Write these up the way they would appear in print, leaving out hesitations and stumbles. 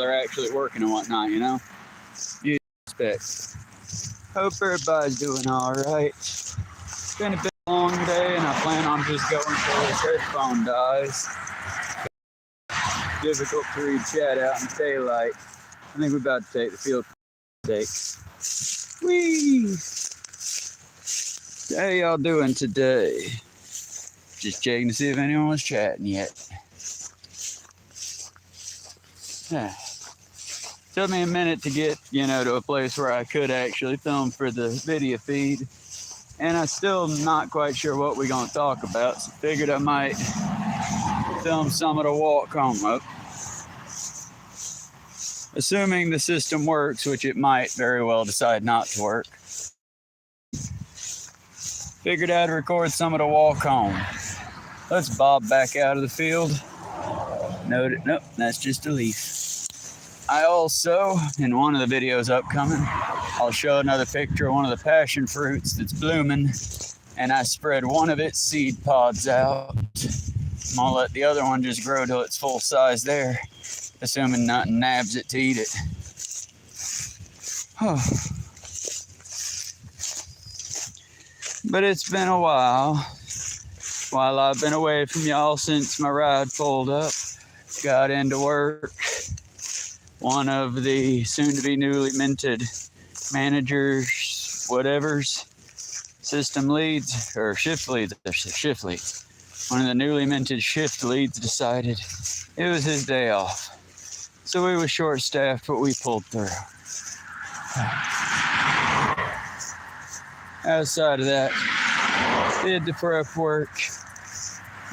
they're actually working and whatnot, you know? You expect. Hope everybody's doing all right. It's been a bit long day, and I plan on just going till this headphone dies. Difficult to read chat out in daylight. I think we're about to take the field take. Whee! How y'all doing today? Just checking to see if anyone was chatting yet. Took me a minute to get, to a place where I could actually film for the video feed. And I'm still not quite sure what we're going to talk about. So figured I might film some of the walk home up. Assuming the system works, which it might very well decide not to work. Figured I'd record some of the walk home. Let's bob back out of the field. Nope, that's just a leaf. I also, in one of the videos upcoming, I'll show another picture of one of the passion fruits that's blooming, and I spread one of its seed pods out. I'm gonna let the other one just grow till it's full size there, assuming nothing nabs it to eat it. But it's been a while I've been away from y'all since my ride pulled up, got into work. One of the soon-to-be newly minted managers, whatevers, system leads, or shift leads. One of the newly minted shift leads decided it was his day off. So we were short-staffed, but we pulled through. Outside of that, did the prep work.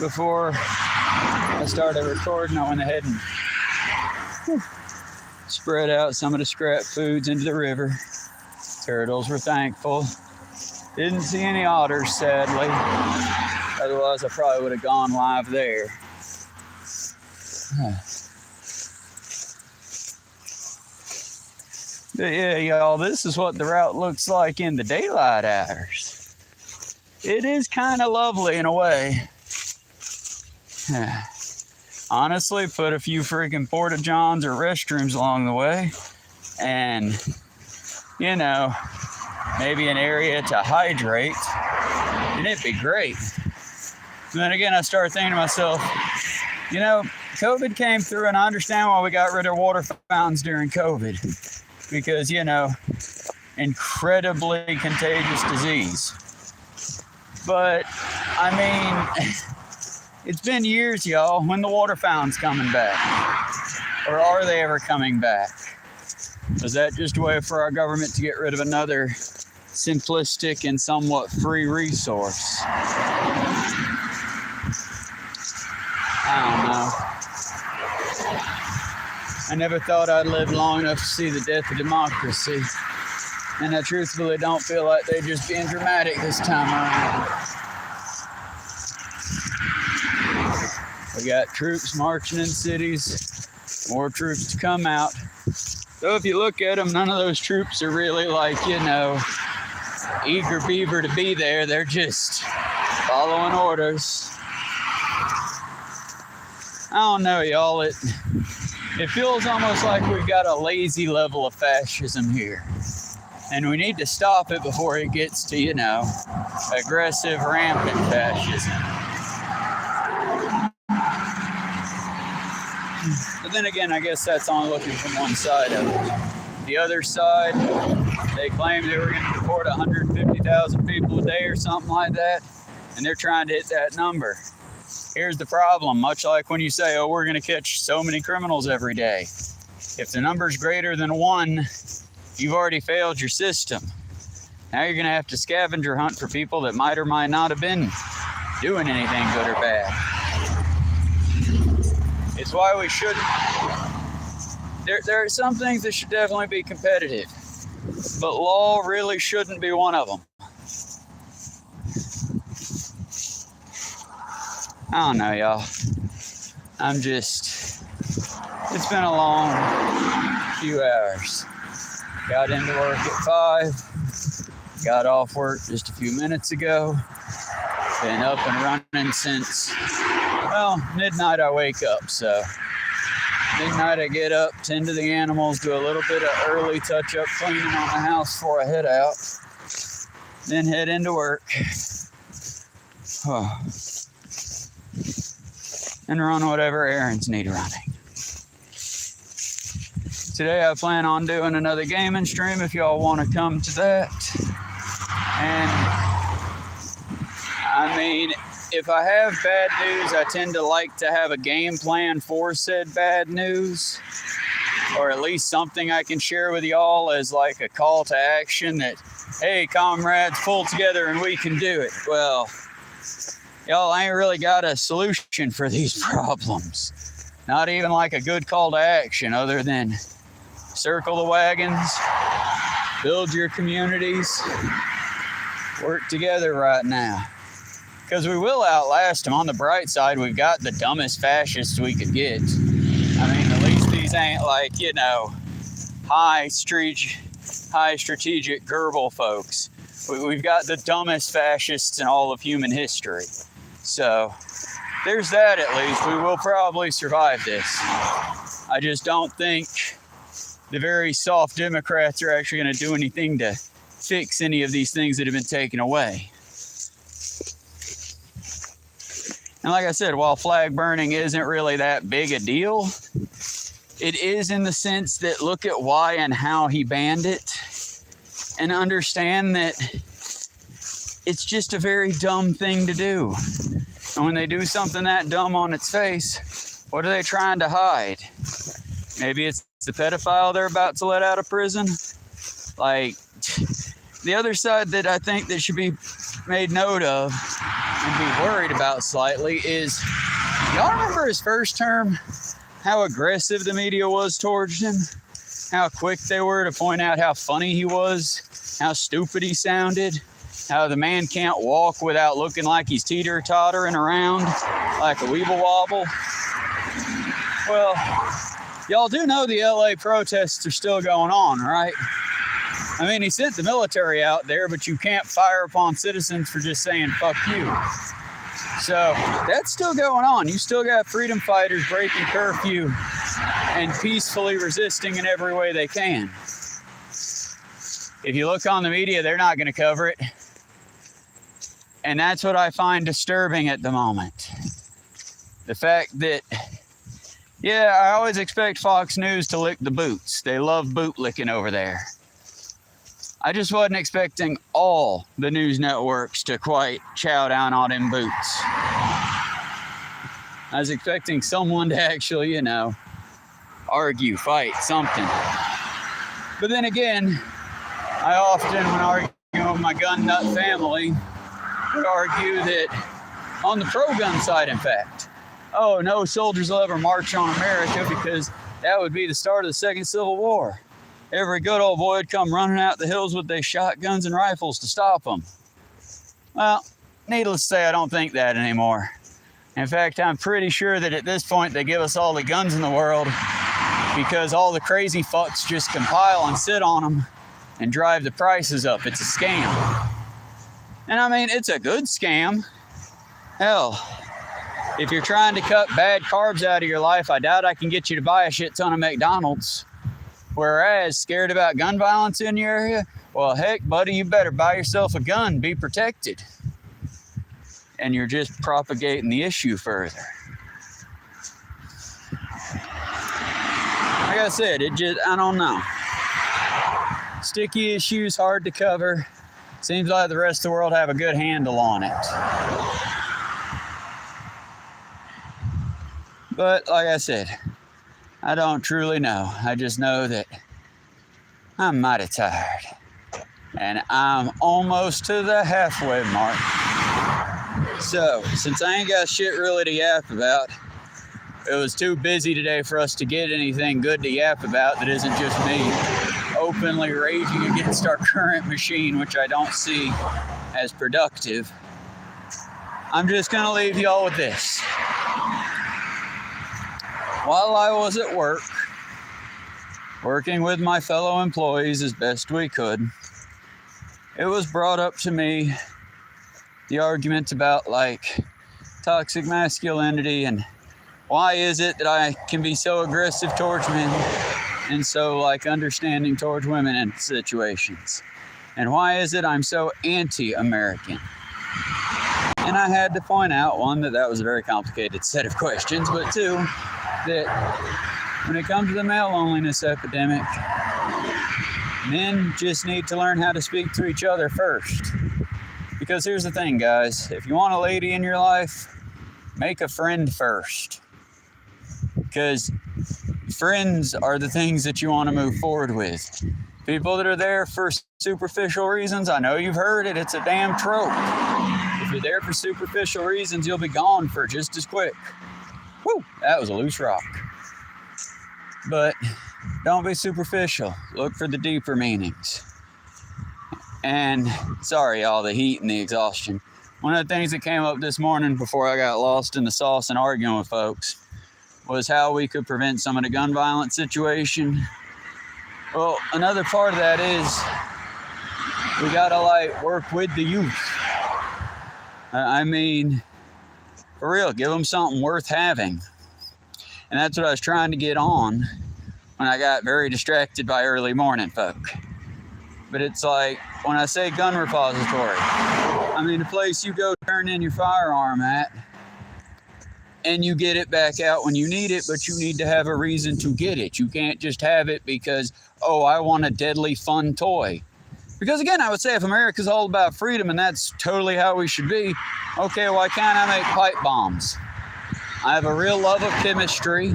Before I started recording, I went ahead and spread out some of the scrap foods into the river. Turtles were thankful. Didn't see any otters, sadly. Otherwise, I probably would have gone live there. But yeah, y'all, this is what the route looks like in the daylight hours. It is kind of lovely in a way. Honestly, put a few freaking porta-johns or restrooms along the way. And, maybe an area to hydrate. And it'd be great. And then again, I started thinking to myself, COVID came through, and I understand why we got rid of water fountains during COVID. Because, incredibly contagious disease. But, it's been years, y'all. When the water fountain's coming back? Or are they ever coming back? Was that just a way for our government to get rid of another simplistic and somewhat free resource? I don't know. I never thought I'd live long enough to see the death of democracy. And I truthfully don't feel like they're just being dramatic this time around. We got troops marching in cities, more troops to come out. So if you look at them, none of those troops are really eager beaver to be there. They're just following orders. I don't know, y'all. It feels almost like we've got a lazy level of fascism here. And we need to stop it before it gets to, aggressive, rampant fascism. But then again, I guess that's only looking from one side of it. The other side, they claim they were going to deport 150,000 people a day or something like that, and they're trying to hit that number. Here's the problem, much like when you say, we're going to catch so many criminals every day. If the number's greater than 1, you've already failed your system. Now you're going to have to scavenger hunt for people that might or might not have been doing anything good or bad. It's why we shouldn't. There are some things that should definitely be competitive, but law really shouldn't be one of them. I don't know, y'all. It's been a long few hours. Got into work at 5, got off work just a few minutes ago. Been up and running since, midnight I wake up, so Midnight I get up, tend to the animals, do a little bit of early touch-up cleaning on the house before I head out. Then head into work. Oh. And run whatever errands need running. Today I plan on doing another gaming stream if y'all want to come to that. And I mean, if I have bad news, I tend to like to have a game plan for said bad news, or at least something I can share with y'all as like a call to action that, hey, comrades, pull together and we can do it. Well, y'all ain't really got a solution for these problems. Not even like a good call to action other than circle the wagons, build your communities, work together right now. Because we will outlast them. On the bright side, we've got the dumbest fascists we could get. I mean, at least these ain't like, you know, high strategic Goebbels folks. We've got the dumbest fascists in all of human history. So there's that at least. We will probably survive this. I just don't think the very soft Democrats are actually going to do anything to fix any of these things that have been taken away. And like I said, while flag burning isn't really that big a deal, it is in the sense that look at why and how he banned it and understand that it's just a very dumb thing to do. And when they do something that dumb on its face, what are they trying to hide? Maybe it's the pedophile they're about to let out of prison. Like, the other side that I think that should be made note of and be worried about slightly is, y'all remember his first term? How aggressive the media was towards him? How quick they were to point out how funny he was, how stupid he sounded, how the man can't walk without looking like he's teeter-tottering around like a weeble wobble. Well, y'all do know the LA protests are still going on, right? I mean, he sent the military out there, but you can't fire upon citizens for just saying, fuck you. So that's still going on. You still got freedom fighters breaking curfew and peacefully resisting in every way they can. If you look on the media, they're not going to cover it. And that's what I find disturbing at the moment. The fact that, yeah, I always expect Fox News to lick the boots. They love boot licking over there. I just wasn't expecting all the news networks to quite chow down on them boots. I was expecting someone to actually, you know, argue, fight, something. But then again, I often, when arguing with my gun nut family, would argue that on the pro-gun side, in fact, oh, no soldiers will ever march on America because that would be the start of the Second Civil War. Every good old boy would come running out the hills with their shotguns and rifles to stop them. Well, needless to say, I don't think that anymore. In fact, I'm pretty sure that at this point they give us all the guns in the world because all the crazy fucks just compile and sit on them and drive the prices up. It's a scam. And I mean, it's a good scam. Hell, if you're trying to cut bad carbs out of your life, I doubt I can get you to buy a shit ton of McDonald's. Whereas, scared about gun violence in your area? Well, heck, buddy, you better buy yourself a gun. Be protected. And you're just propagating the issue further. Like I said, I don't know. Sticky issues, hard to cover. Seems like the rest of the world have a good handle on it. But, like I said, I don't truly know. I just know that I'm mighty tired. And I'm almost to the halfway mark. So, since I ain't got shit really to yap about, it was too busy today for us to get anything good to yap about that isn't just me openly raging against our current machine, which I don't see as productive. I'm just going to leave y'all with this. While I was at work, working with my fellow employees as best we could, it was brought up to me the argument about like toxic masculinity and Why is it that I can be so aggressive towards men and so like understanding towards women in situations? And why is it I'm so anti-American? And I had to point out, one, that was a very complicated set of questions, but two, that when it comes to the male loneliness epidemic, men just need to learn how to speak to each other first. Because here's the thing, guys. If you want a lady in your life, make a friend first. Because friends are the things that you want to move forward with. People that are there for superficial reasons, I know you've heard it, it's a damn trope. If you're there for superficial reasons, you'll be gone for just as quick. Woo, that was a loose rock. But don't be superficial. Look for the deeper meanings. And sorry, y'all, the heat and the exhaustion. One of the things that came up this morning before I got lost in the sauce and arguing with folks was how we could prevent some of the gun violence situation. Well, another part of that is we gotta like work with the youth. I mean, for real, give them something worth having. And that's what I was trying to get on when I got very distracted by early morning folk. But it's like, when I say gun repository, I mean the place you go turn in your firearm at, and you get it back out when you need it, but you need to have a reason to get it. You can't just have it because, oh, I want a deadly fun toy. Because again, I would say if America's all about freedom and that's totally how we should be, okay, why can't I make pipe bombs? I have a real love of chemistry.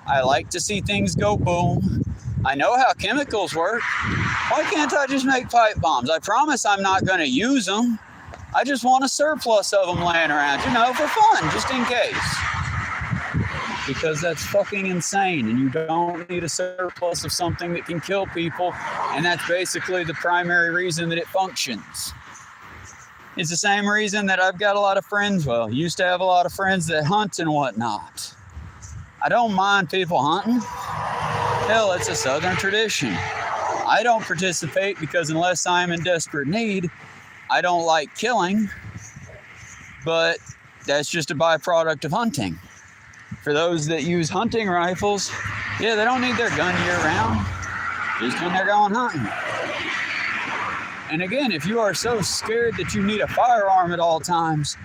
I like to see things go boom. I know how chemicals work. Why can't I just make pipe bombs? I promise I'm not going to use them. I just want a surplus of them laying around, you know, for fun, just in case. Because that's fucking insane, and you don't need a surplus of something that can kill people, and that's basically the primary reason that it functions. It's the same reason that I've got a lot of friends, well, used to have a lot of friends that hunt and whatnot. I don't mind people hunting. Hell, it's a Southern tradition. I don't participate because unless I'm in desperate need, I don't like killing, but that's just a byproduct of hunting. For those that use hunting rifles, yeah, they don't need their gun year round, just when they're going hunting. And again, if you are so scared that you need a firearm at all times,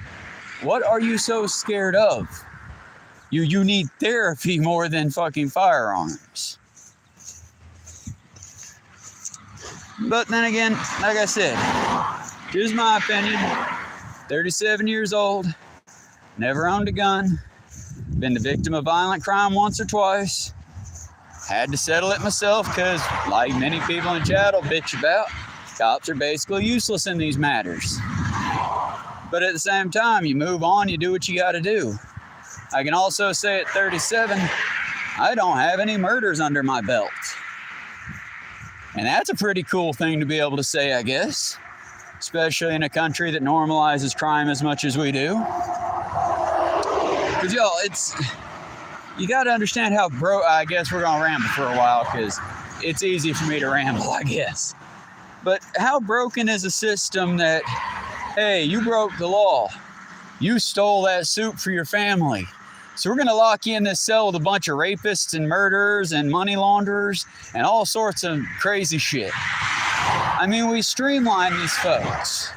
what are you so scared of? You need therapy more than fucking firearms. But then again, like I said, here's my opinion. 37 years old, never owned a gun, been the victim of violent crime once or twice, had to settle it myself because, like many people in chat will bitch about, cops are basically useless in these matters. But at the same time, you move on, you do what you gotta do. I can also say at 37, I don't have any murders under my belt. And that's a pretty cool thing to be able to say, I guess. Especially in a country that normalizes crime as much as we do. Because, y'all, you got to understand how I guess we're going to ramble for a while because it's easy for me to ramble, I guess. But how broken is a system that, hey, you broke the law. You stole that soup for your family. So we're going to lock you in this cell with a bunch of rapists and murderers and money launderers and all sorts of crazy shit. I mean, we streamline these folks.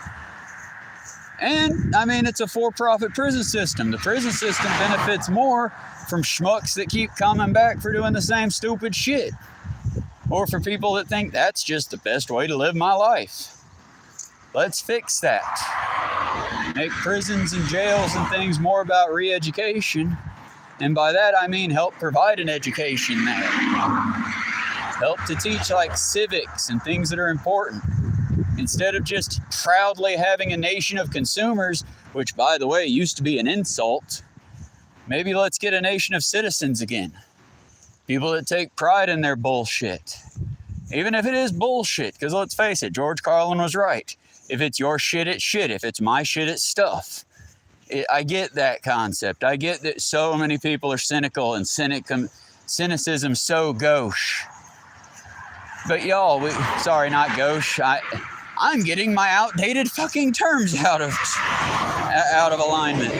And, I mean, it's a for-profit prison system. The prison system benefits more from schmucks that keep coming back for doing the same stupid shit. Or for people that think that's just the best way to live my life. Let's fix that. Make prisons and jails and things more about re-education. And by that, I mean help provide an education there. Help to teach like civics and things that are important. Instead of just proudly having a nation of consumers, which by the way, used to be an insult, maybe let's get a nation of citizens again. People that take pride in their bullshit. Even if it is bullshit, because let's face it, George Carlin was right. If it's your shit, it's shit. If it's my shit, it's stuff. I get that concept. I get that so many people are cynical and cynicism so gauche. But y'all, sorry, not gauche. I'm getting my outdated fucking terms out of alignment.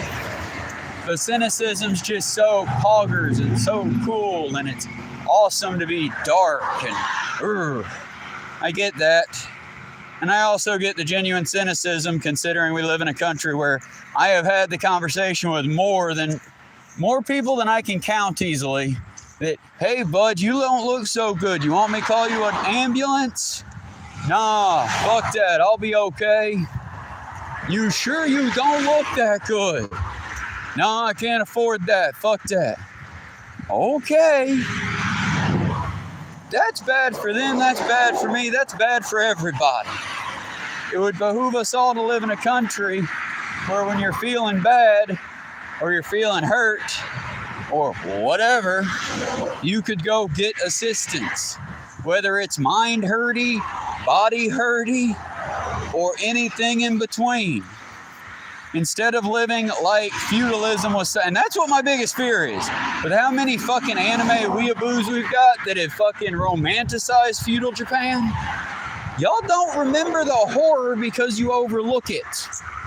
But cynicism's just so poggers and so cool, and it's awesome to be dark, and I get that. And I also get the genuine cynicism, considering we live in a country where I have had the conversation with more people than I can count easily, that, hey bud, you don't look so good. You want me to call you an ambulance? Nah, fuck that. I'll be okay. You sure you don't look that good? No, I can't afford that. Fuck that. Okay. That's bad for them. That's bad for me. That's bad for everybody. It would behoove us all to live in a country where when you're feeling bad or you're feeling hurt or whatever, you could go get assistance. Whether it's mind hurty, body hurty, or anything in between. Instead of living like feudalism was, and that's what my biggest fear is. With how many fucking anime weeaboos we've got that have fucking romanticized feudal Japan, y'all don't remember the horror because you overlook it.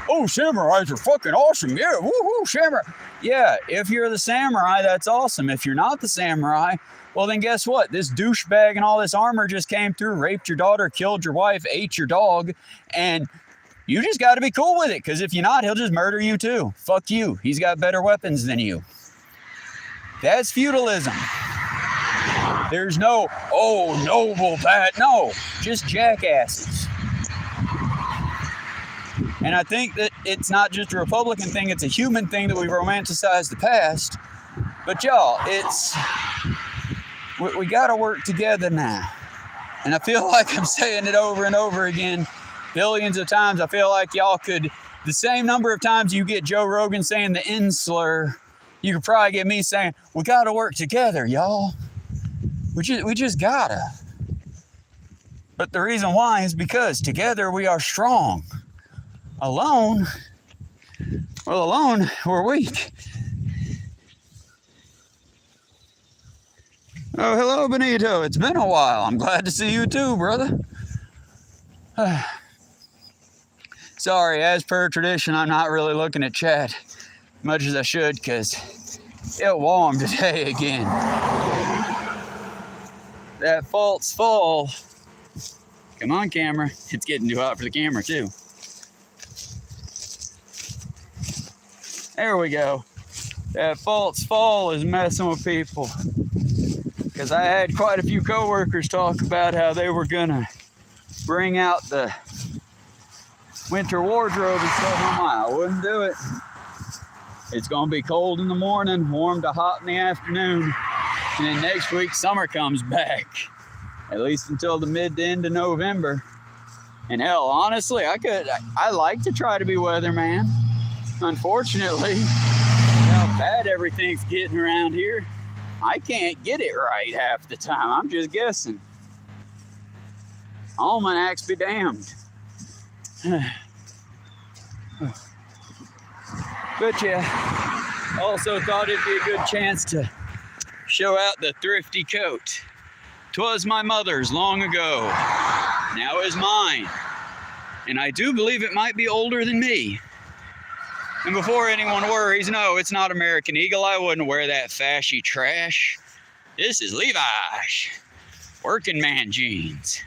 Oh, samurais are fucking awesome. Yeah, woohoo, samurai. Yeah, if you're the samurai, that's awesome. If you're not the samurai, well then guess what? This douchebag and all this armor just came through, raped your daughter, killed your wife, ate your dog, and you just got to be cool with it, because if you're not, he'll just murder you too. Fuck you. He's got better weapons than you. That's feudalism. There's no, oh, noble, bad. No, just jackasses. And I think that it's not just a Republican thing, it's a human thing that we romanticize the past. But y'all, we got to work together now. And I feel like I'm saying it over and over again. Billions of times. I feel like y'all could, the same number of times you get Joe Rogan saying the N slur, you could probably get me saying, we got to work together, y'all. We just gotta. But the reason why is because together we are strong. Alone, we're weak. Oh, hello, Benito. It's been a while. I'm glad to see you too, brother. Sorry, as per tradition, I'm not really looking at chat much as I should because it warmed today again. That false fall. Come on, camera. It's getting too hot for the camera, too. There we go. That false fall is messing with people. Because I had quite a few coworkers talk about how they were going to bring out the winter wardrobe and stuff. I'm like, I wouldn't do it. It's going to be cold in the morning, warm to hot in the afternoon. And then next week, summer comes back. At least until the mid to end of November. And hell, honestly, I like to try to be weatherman. Unfortunately, how bad everything's getting around here, I can't get it right half the time. I'm just guessing. Almanacs be damned. But yeah, also thought it'd be a good chance to show out the thrifty coat. 'Twas my mother's long ago, now is mine. And I do believe it might be older than me. And before anyone worries, no, it's not American Eagle. I wouldn't wear that fashy trash. This is Levi's working man jeans.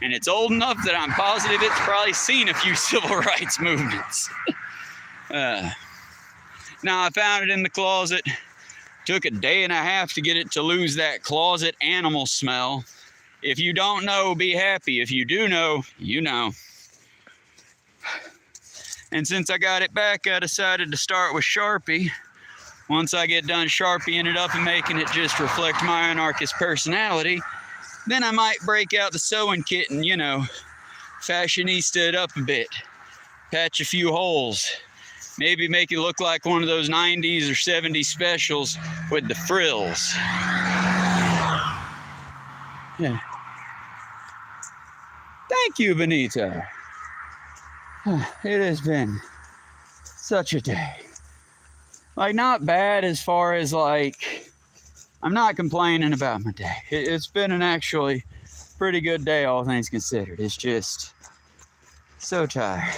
And it's old enough that I'm positive it's probably seen a few civil rights movements. Now I found it in the closet. Took a day and a half to get it to lose that closet animal smell. If you don't know, be happy. If you do know, you know. And since I got it back, I decided to start with Sharpie. Once I get done Sharpieing it up and making it just reflect my anarchist personality, then I might break out the sewing kit and, you know, fashionista it up a bit. Patch a few holes. Maybe make it look like one of those 90s or 70s specials with the frills. Yeah. Thank you, Benito. It has been such a day. Like, not bad as far as, like, I'm not complaining about my day. It's been an actually pretty good day, all things considered. It's just so tired.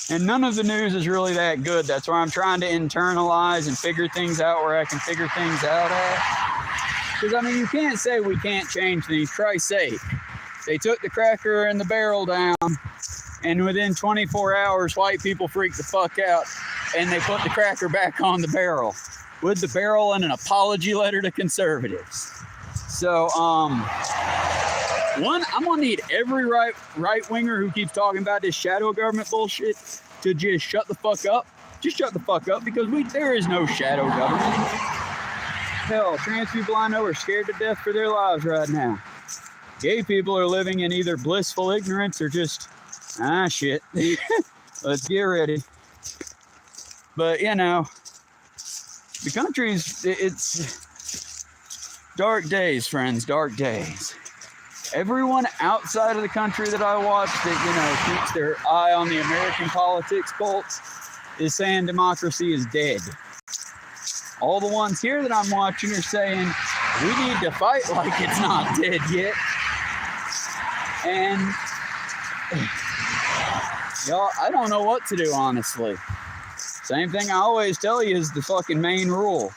And none of the news is really that good. That's why I'm trying to internalize and figure things out where I can figure things out at. Because, I mean, you can't say we can't change things. Christ's sake. They took the cracker and the barrel down, and within 24 hours, white people freaked the fuck out, and they put the cracker back on the barrel, with the barrel and an apology letter to conservatives. So, one, I'm gonna need every right winger who keeps talking about this shadow government bullshit to just shut the fuck up. Just shut the fuck up, because there is no shadow government. Hell, trans people I know are scared to death for their lives right now. Gay people are living in either blissful ignorance or just, shit. Let's get ready. But, you know, the country's, it's dark days, friends, dark days. Everyone outside of the country that I watch that, you know, keeps their eye on the American politics pulse is saying democracy is dead. All the ones here that I'm watching are saying we need to fight like it's not dead yet. And y'all, I don't know what to do, honestly. Same thing I always tell you is the fucking main rule.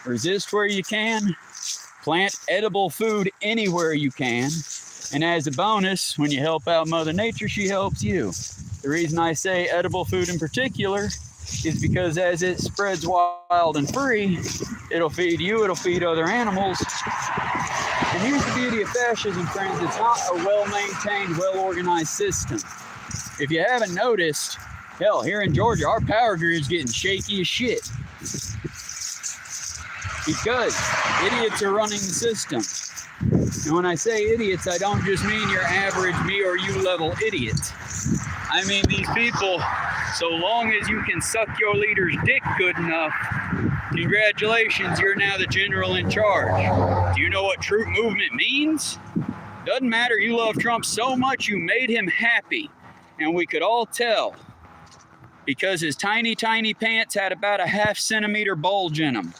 Resist where you can. Plant edible food anywhere you can. And as a bonus, when you help out Mother Nature, she helps you. The reason I say edible food in particular is because as it spreads wild and free, it'll feed you, it'll feed other animals. And here's the beauty of fascism, friends. It's not a well-maintained, well-organized system. If you haven't noticed, hell, here in Georgia, our power grid's getting shaky as shit. Because idiots are running the system. And when I say idiots, I don't just mean your average me or you level idiot. I mean these people, so long as you can suck your leader's dick good enough, congratulations, you're now the general in charge. Do you know what troop movement means? Doesn't matter, you love Trump so much you made him happy. And we could all tell. Because his tiny, tiny pants had about a 1/2 centimeter bulge in them.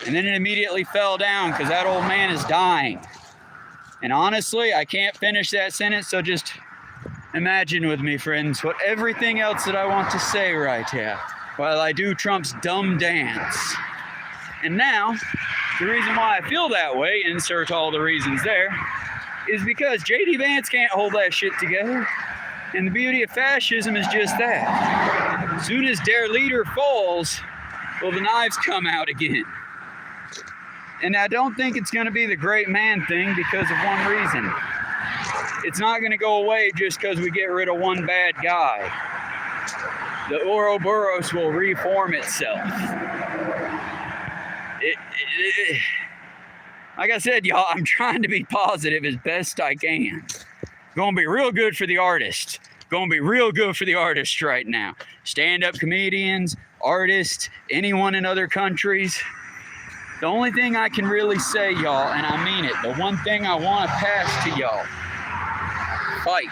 And then it immediately fell down because that old man is dying. And honestly, I can't finish that sentence, so just imagine with me, friends, what everything else that I want to say right here while I do Trump's dumb dance. And now, the reason why I feel that way, insert all the reasons there, is because J.D. Vance can't hold that shit together. And the beauty of fascism is just that. As soon as their leader falls, well, the knives come out again. And I don't think it's going to be the great man thing because of one reason. It's not going to go away just because we get rid of one bad guy. The Ouroboros will reform itself. Like I said, y'all, I'm trying to be positive as best I can. Going to be real good for the artists. Going to be real good for the artists right now. Stand-up comedians, artists, anyone in other countries. The only thing I can really say, y'all, and I mean it, the one thing I want to pass to y'all, fight.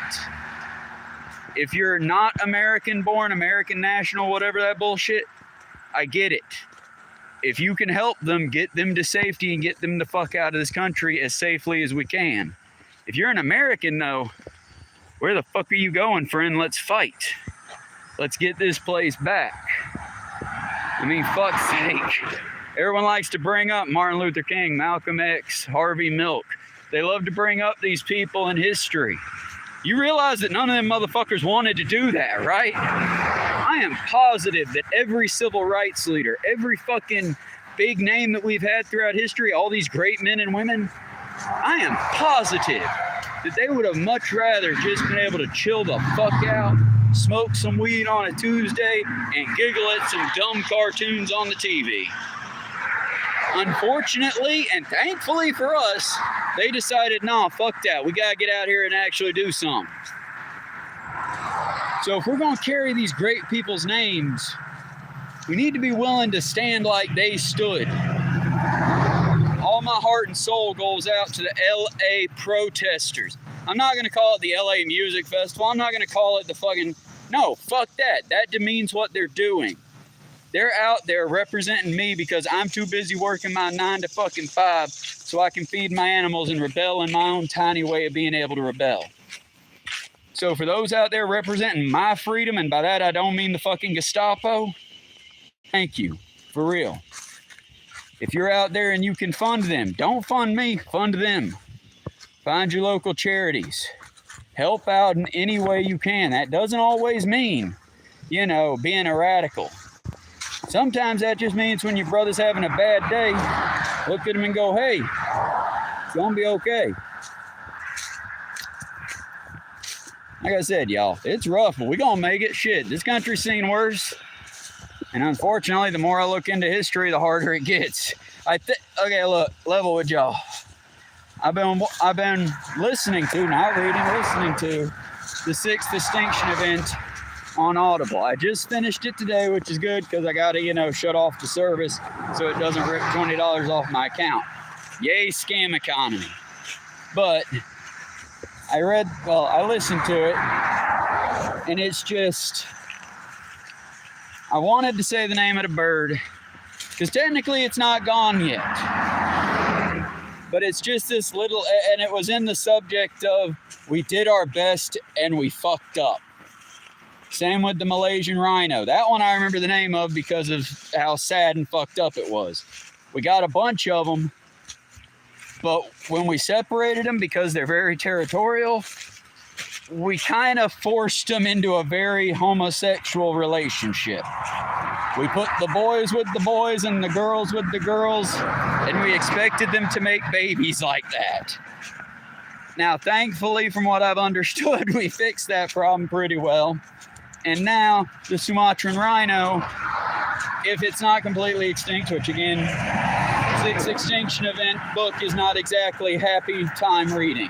If you're not American born, American national, whatever that bullshit, I get it. If you can help them, get them to safety and get them the fuck out of this country as safely as we can. If you're an American, though, where the fuck are you going, friend? Let's fight. Let's get this place back. I mean, fuck's sake. Everyone likes to bring up Martin Luther King, Malcolm X, Harvey Milk. They love to bring up these people in history. You realize that none of them motherfuckers wanted to do that, right? I am positive that every civil rights leader, every fucking big name that we've had throughout history, all these great men and women, I am positive that they would have much rather just been able to chill the fuck out, smoke some weed on a Tuesday, and giggle at some dumb cartoons on the TV. Unfortunately, and thankfully for us, they decided, nah, fuck that. We got to get out here and actually do something. So if we're going to carry these great people's names, we need to be willing to stand like they stood. All my heart and soul goes out to the LA protesters. I'm not going to call it the LA Music Festival. I'm not going to call it the fucking... No, fuck that. That demeans what they're doing. They're out there representing me because I'm too busy working my 9 to fucking 5 so I can feed my animals and rebel in my own tiny way of being able to rebel. So for those out there representing my freedom, and by that I don't mean the fucking Gestapo, thank you, for real. If you're out there and you can fund them, don't fund me, fund them. Find your local charities. Help out in any way you can. That doesn't always mean, you know, being a radical. Sometimes that just means when your brother's having a bad day, look at him and go, hey, it's gonna be okay. Like I said, y'all, it's rough, but we gonna make it. Shit, this country's seen worse. And unfortunately, the more I look into history, the harder it gets. Okay, look, level with y'all. I've been listening to, not reading, listening to the 6th Extinction event on Audible. I just finished it today, which is good because I gotta, you know, shut off the service so it doesn't rip $20 off my account. Yay, scam economy. But I listened to it, and it's just, I wanted to say the name of the bird, because technically it's not gone yet. But it's just this little, and it was in the subject of, we did our best and we fucked up. Same with the Malaysian rhino. That one I remember the name of because of how sad and fucked up it was. We got a bunch of them, but when we separated them because they're very territorial, we kind of forced them into a very homosexual relationship. We put the boys with the boys and the girls with the girls, and we expected them to make babies like that. Now, thankfully, from what I've understood, we fixed that problem pretty well. And now, the Sumatran rhino, if it's not completely extinct, which again, 6th Extinction event book is not exactly happy time reading.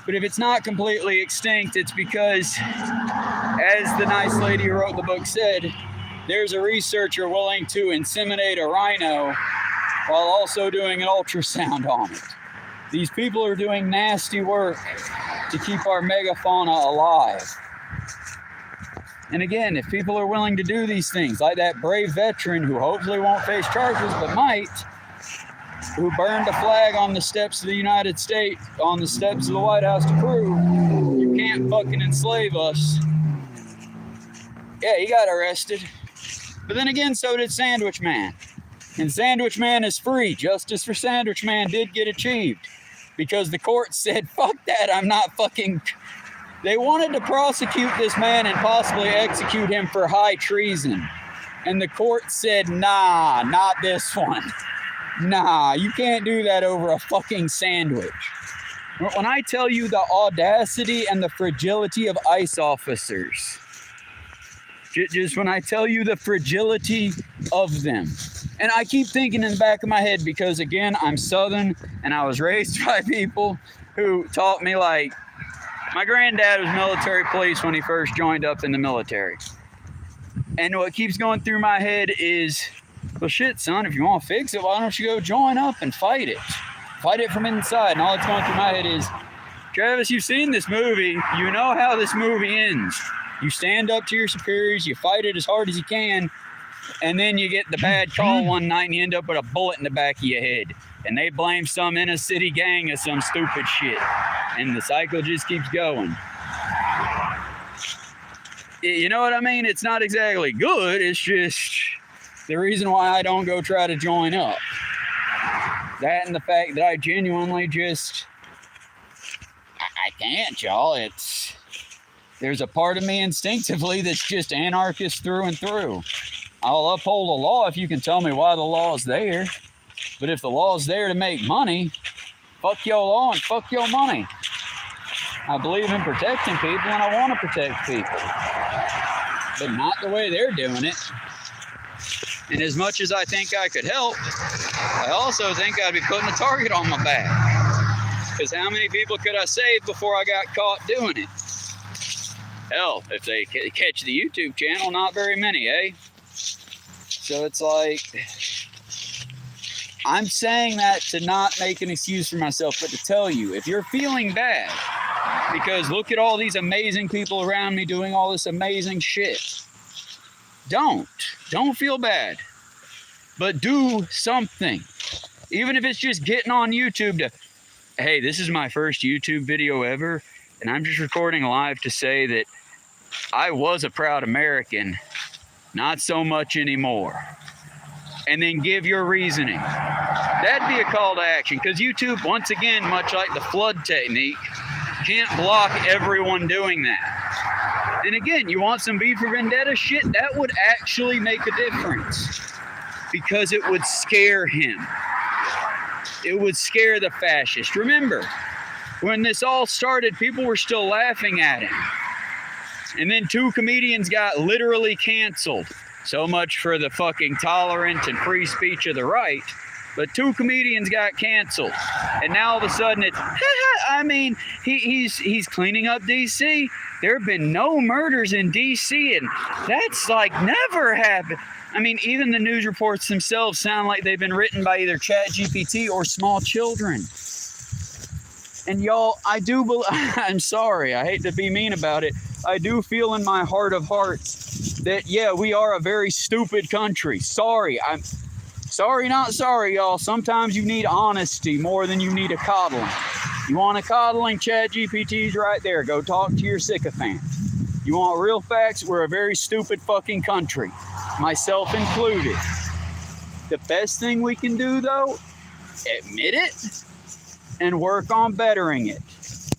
But if it's not completely extinct, it's because, as the nice lady who wrote the book said, there's a researcher willing to inseminate a rhino while also doing an ultrasound on it. These people are doing nasty work to keep our megafauna alive. And again, if people are willing to do these things, like that brave veteran who hopefully won't face charges, but might, who burned a flag on the steps of the United States, on the steps of the White House to prove you can't fucking enslave us. Yeah, he got arrested. But then again, so did Sandwich Man. And Sandwich Man is free. Justice for Sandwich Man did get achieved. Because the court said, fuck that, I'm not fucking... They wanted to prosecute this man and possibly execute him for high treason. And the court said, nah, not this one. Nah, you can't do that over a fucking sandwich. When I tell you the audacity and the fragility of ICE officers, just when I tell you the fragility of them, and I keep thinking in the back of my head because, again, I'm Southern and I was raised by people who taught me, like, my granddad was military police when he first joined up in the military. And what keeps going through my head is, well, shit, son, if you want to fix it, why don't you go join up and fight it? Fight it from inside. And all that's going through my head is, Travis, you've seen this movie. You know how this movie ends. You stand up to your superiors, you fight it as hard as you can, and then you get the bad call one night and you end up with a bullet in the back of your head. And they blame some inner city gang of some stupid shit. And the cycle just keeps going. You know what I mean? It's not exactly good. It's just the reason why I don't go try to join up. That and the fact that I genuinely just... I can't, y'all. There's a part of me instinctively that's just anarchist through and through. I'll uphold the law if you can tell me why the law is there. But if the law is there to make money, fuck your law and fuck your money. I believe in protecting people and I want to protect people. But not the way they're doing it. And as much as I think I could help, I also think I'd be putting a target on my back. Because how many people could I save before I got caught doing it? Hell, if they catch the YouTube channel, not very many, eh? So it's like, I'm saying that to not make an excuse for myself, but to tell you, if you're feeling bad, because look at all these amazing people around me doing all this amazing shit, don't feel bad, but do something. Even if it's just getting on YouTube to, hey, this is my first YouTube video ever. And I'm just recording live to say that I was a proud American, not so much anymore. And then give your reasoning. That'd be a call to action, because YouTube, once again, much like the flood technique, can't block everyone doing that. And again, you want some V for Vendetta shit? That would actually make a difference, because it would scare him. It would scare the fascist. Remember, when this all started, people were still laughing at him. And then 2 comedians got literally canceled. So much for the fucking tolerant and free speech of the right. But 2 comedians got canceled. And now all of a sudden it's, I mean, he's cleaning up DC. There have been no murders in DC, and that's like never happened. I mean, even the news reports themselves sound like they've been written by either ChatGPT or small children. And y'all, I'm sorry, I hate to be mean about it. I do feel in my heart of hearts that, yeah, we are a very stupid country. Sorry, I'm sorry, not sorry, y'all. Sometimes you need honesty more than you need a coddling. You want a coddling? ChatGPT's right there. Go talk to your sycophant. You want real facts? We're a very stupid fucking country, myself included. The best thing we can do, though, admit it and work on bettering it.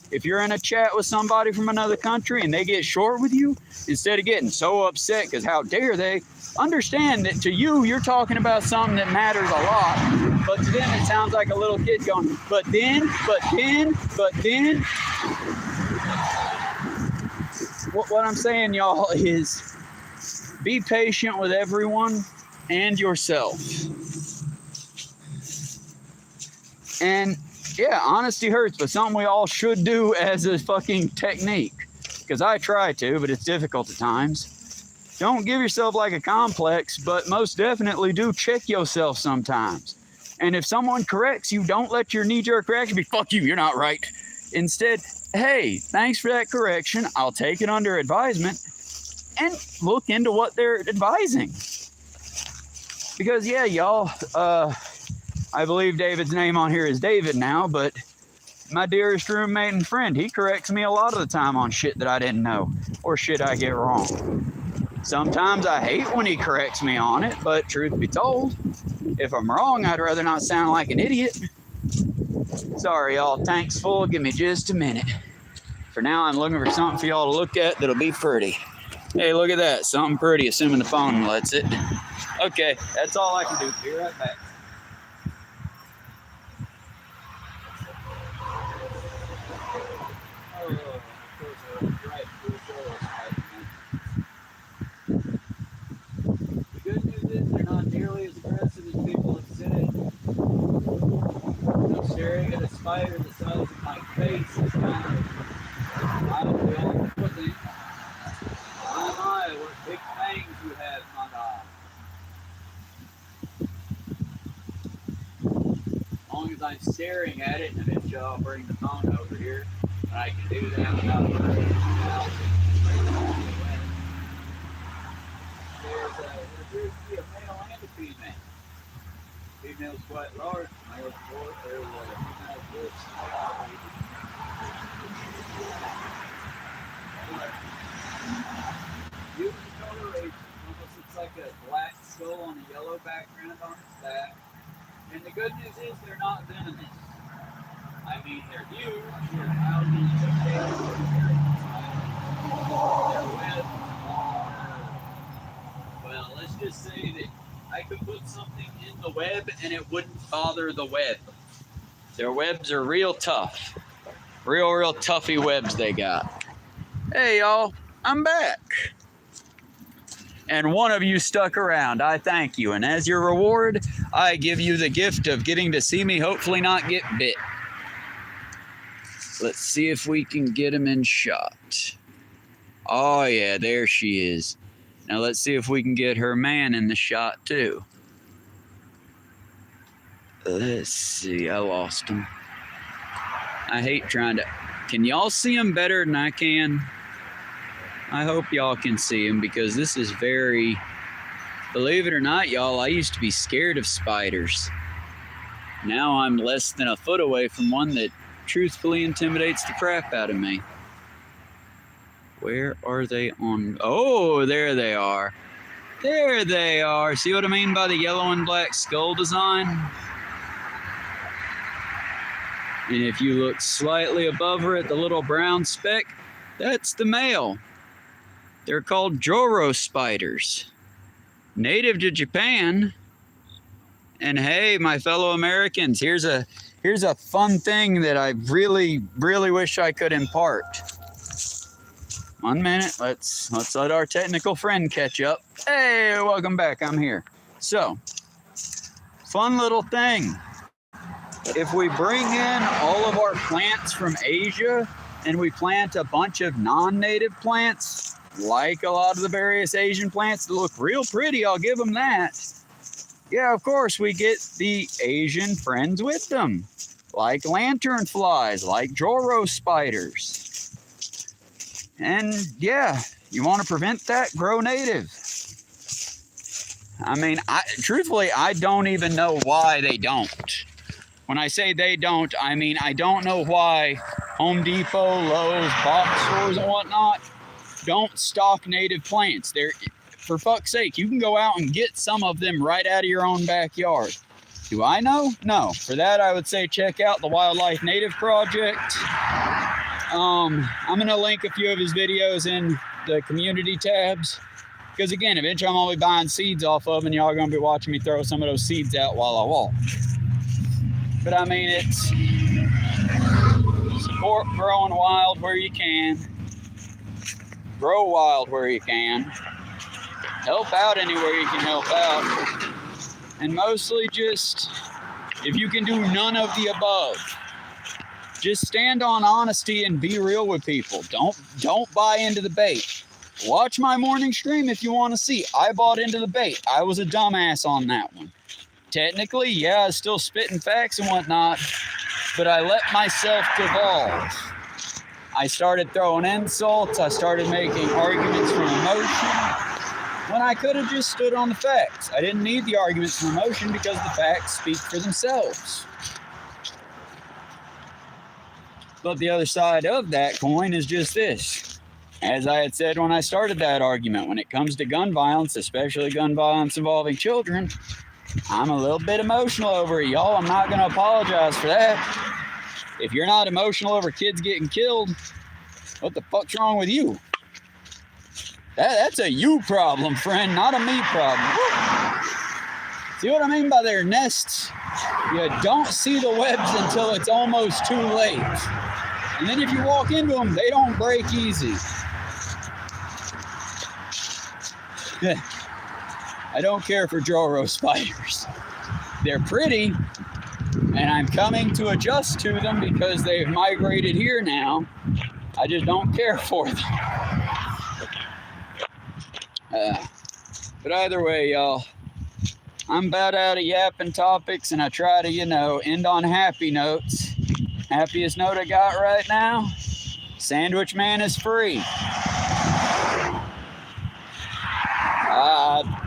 If you're in a chat with somebody from another country and they get short with you, instead of getting so upset because how dare they, understand that to you, you're talking about something that matters a lot. But to them, it sounds like a little kid going, but then. What I'm saying, y'all, is be patient with everyone and yourself. And yeah, honesty hurts, but something we all should do as a fucking technique. Because I try to, but it's difficult at times. Don't give yourself like a complex, but most definitely do check yourself sometimes. And if someone corrects you, don't let your knee-jerk reaction be, fuck you, you're not right. Instead, hey, thanks for that correction. I'll take it under advisement and look into what they're advising. Because, yeah, y'all, I believe David's name on here is David now, but my dearest roommate and friend, he corrects me a lot of the time on shit that I didn't know or shit I get wrong. Sometimes I hate when he corrects me on it, but truth be told, if I'm wrong, I'd rather not sound like an idiot. Sorry, y'all, tank's full. Give me just a minute. For now, I'm looking for something for y'all to look at that'll be pretty. Hey, look at that. Something pretty, assuming the phone lets it. Okay, that's all I can do. Be right back. Staring at a spider the size of my face is kind of, I don't know, what the, my, what big fangs you have, my dog. As long as I'm staring at it, and eventually I'll bring the phone over here, and I can do that without burning it out. There appears to be a male and a female. Female's quite large, male's short, there's a female's lips. Beautiful coloration, almost looks like a black skull on a yellow background on its back. And the good news is they're not venomous. I mean, they're huge, they're thousands of cases they're web. Well, let's just say that I could put something in the web and it wouldn't bother the web. Their webs are real tough. Real toughy webs they got. Hey, y'all, I'm back. And one of you stuck around. I thank you. And as your reward, I give you the gift of getting to see me hopefully not get bit. Let's see if we can get him in shot. Oh, yeah, there she is. Now let's see if we can get her man in the shot too. Let's see, I lost him. I hate trying to... Can y'all see him better than I can? I hope y'all can see him because this is very... Believe it or not, y'all, I used to be scared of spiders. Now I'm less than a foot away from one that truthfully intimidates the crap out of me. Where are they on? Oh, there they are. There they are. See what I mean by the yellow and black skull design? And if you look slightly above her at the little brown speck, that's the male. They're called Joro spiders. Native to Japan. And hey, my fellow Americans, here's a fun thing that I really, really wish I could impart. 1 minute, let's let our technical friend catch up. Hey, welcome back, I'm here. So, fun little thing. If we bring in all of our plants from Asia and we plant a bunch of non-native plants, like a lot of the various Asian plants that look real pretty, I'll give them that. Yeah, of course, we get the Asian friends with them, like lantern flies, like Joro spiders. And yeah, you want to prevent that? Grow native. I mean, truthfully, I don't even know why they don't. When I say they don't, I mean, I don't know why Home Depot, Lowe's, box stores, and whatnot don't stock native plants. For fuck's sake, you can go out and get some of them right out of your own backyard. Do I know? No. For that, I would say check out the Wildlife Native Project. I'm going to link a few of his videos in the community tabs. Because again, eventually I'm going to be buying seeds off of them, and y'all are going to be watching me throw some of those seeds out while I walk. But I mean, it's support growing wild where you can. Grow wild where you can. Help out anywhere you can help out. And mostly just, if you can do none of the above, just stand on honesty and be real with people. Don't buy into the bait. Watch my morning stream if you want to see. I bought into the bait. I was a dumbass on that one. Technically, yeah, I was still spitting facts and whatnot, but I let myself devolve. I started throwing insults. I started making arguments from emotion when I could have just stood on the facts. I didn't need the arguments from emotion because the facts speak for themselves. But the other side of that coin is just this. As I had said when I started that argument, when it comes to gun violence, especially gun violence involving children, I'm a little bit emotional over it, y'all. I'm not going to apologize for that. If you're not emotional over kids getting killed, what the fuck's wrong with you? That's a you problem, friend, not a me problem. Woo. See what I mean by their nests? You don't see the webs until it's almost too late. And then if you walk into them, they don't break easy. I don't care for Joro spiders. They're pretty, and I'm coming to adjust to them because they've migrated here now. I just don't care for them. But either way, y'all, I'm about out of yapping topics, and I try to, end on happy notes. Happiest note I got right now, Sandwich Man is free.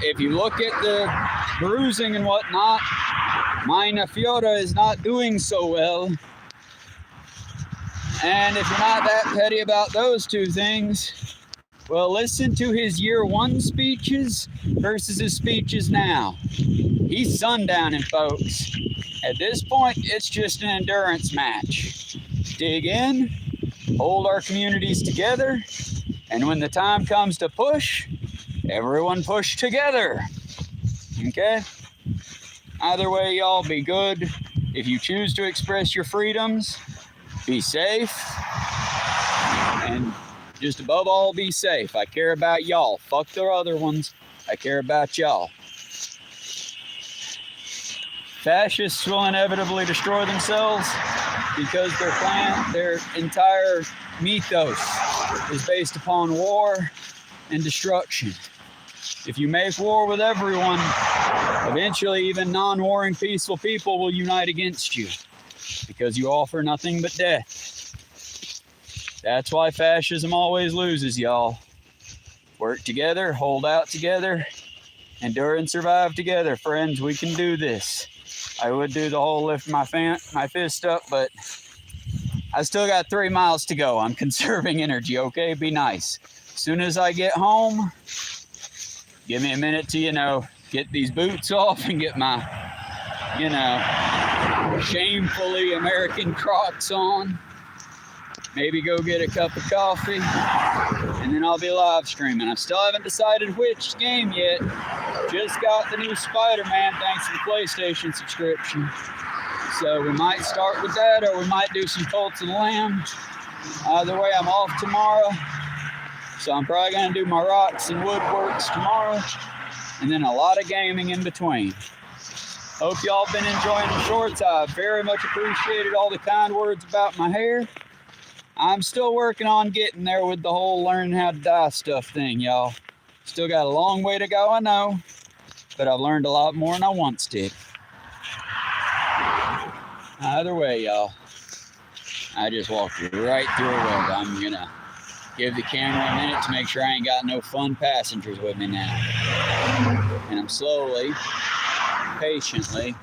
If you look at the bruising and whatnot, Mina Fiora is not doing so well. And if you're not that petty about those two things, well, listen to his year one speeches versus his speeches now. He's sundowning, folks. At this point, it's just an endurance match. Dig in, hold our communities together, and when the time comes to push, everyone push together. Okay? Either way, y'all, be good. If you choose to express your freedoms, be safe. And just above all, be safe. I care about y'all. Fuck the other ones. I care about y'all. Fascists will inevitably destroy themselves because their entire mythos is based upon war and destruction. If you make war with everyone, eventually even non-warring peaceful people will unite against you because you offer nothing but death. That's why fascism always loses, y'all. Work together, hold out together, endure and survive together. Friends, we can do this. I would do the whole lift my fist up, but I still got 3 miles to go. I'm conserving energy, okay? Be nice. As soon as I get home, give me a minute to, get these boots off and get my, shamefully American Crocs on. Maybe go get a cup of coffee, and then I'll be live streaming. I still haven't decided which game yet. Just got the new Spider-Man thanks to the PlayStation subscription. So we might start with that, or we might do some Colts of the Lamb. Either way, I'm off tomorrow. So I'm probably going to do my rocks and woodworks tomorrow, and then a lot of gaming in between. Hope y'all been enjoying the shorts. I very much appreciated all the kind words about my hair. I'm still working on getting there with the whole learning how to dye stuff thing, y'all. Still got a long way to go, I know, but I've learned a lot more than I once did. Either way, y'all, I just walked right through a web. I'm gonna give the camera a minute to make sure I ain't got no fun passengers with me now. And I'm slowly, patiently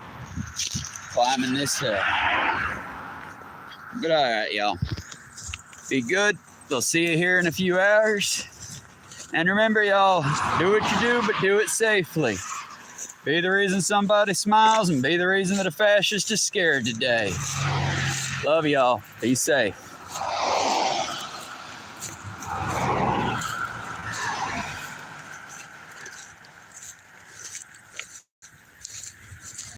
climbing this hill. But all right, y'all. Be good. We'll see you here in a few hours. And remember, y'all, do what you do, but do it safely. Be the reason somebody smiles and be the reason that a fascist is scared today. Love y'all. Be safe.